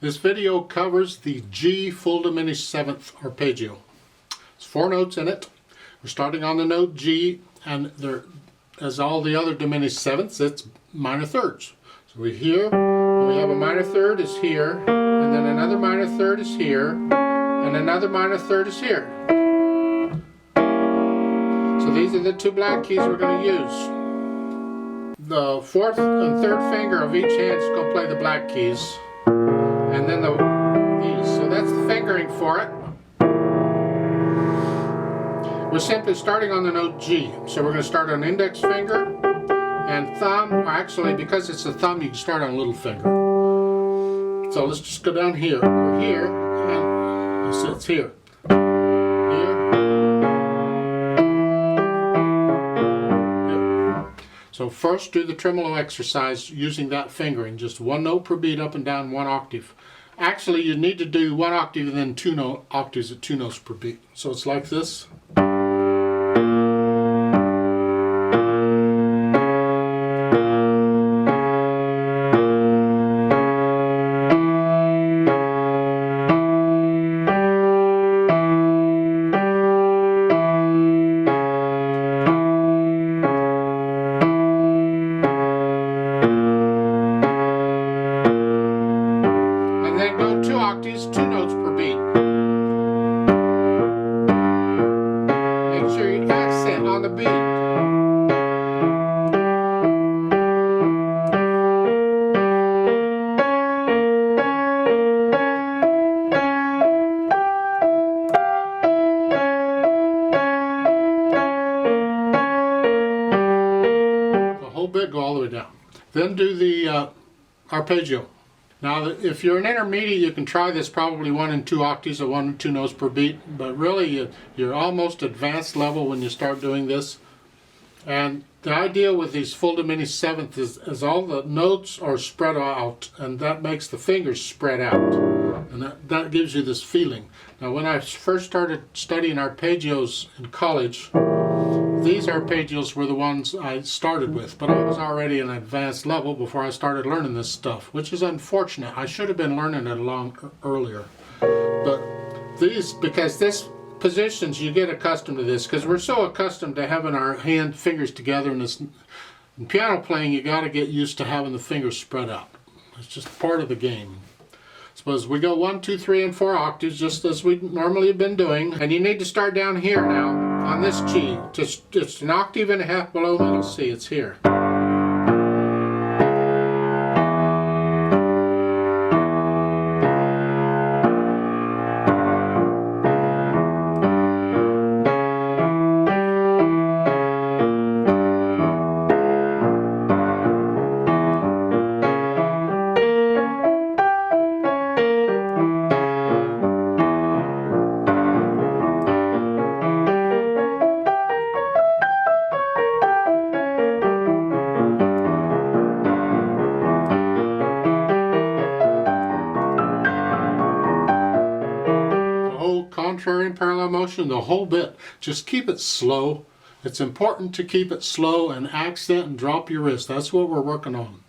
This video covers the G full diminished 7th arpeggio. There's 4 notes in it. We're starting on the note G, and there, as all the other diminished 7ths, it's minor thirds. So we have a minor third is here, and then another minor third is here, and another minor third is here. So these are the 2 black keys we're going to use. The 4th and 3rd finger of each hand is going to play the black keys. And then these. So that's the fingering for it. We're simply starting on the note G. So we're going to start on index finger and thumb. Actually, because it's a thumb, you can start on little finger. So let's just go down here. We're here, and it's here. So first do the tremolo exercise using that fingering, just 1 note per beat up and down 1 octave. Actually, you need to do 1 octave and then 2 octaves at 2 notes per beat. So it's like this. Then go 2 octaves, 2 notes per beat. Make sure you accent on the beat. The whole bit, go all the way down. Then do the arpeggio. Now, if you're an intermediate, you can try this probably 1 and 2 octaves or 1 and 2 notes per beat, but really you're almost advanced level when you start doing this. And the idea with these full diminished 7th is all the notes are spread out, and that makes the fingers spread out. And that gives you this feeling. Now, when I first started studying arpeggios in college, these arpeggios were the ones I started with, but I was already an advanced level before I started learning this stuff, which is unfortunate. I should have been learning it a long earlier. But these, because this positions, you get accustomed to this, because we're so accustomed to having our fingers together, and in piano playing, you got to get used to having the fingers spread out. It's just part of the game. Suppose we go 1, 2, 3, and 4 octaves, just as we normally have been doing, and you need to start down here now. On this G, just an octave and a half below middle C, it's here. Contrary and parallel motion, the whole bit. Just keep it slow. It's important to keep it slow and accent and drop your wrist. That's what we're working on.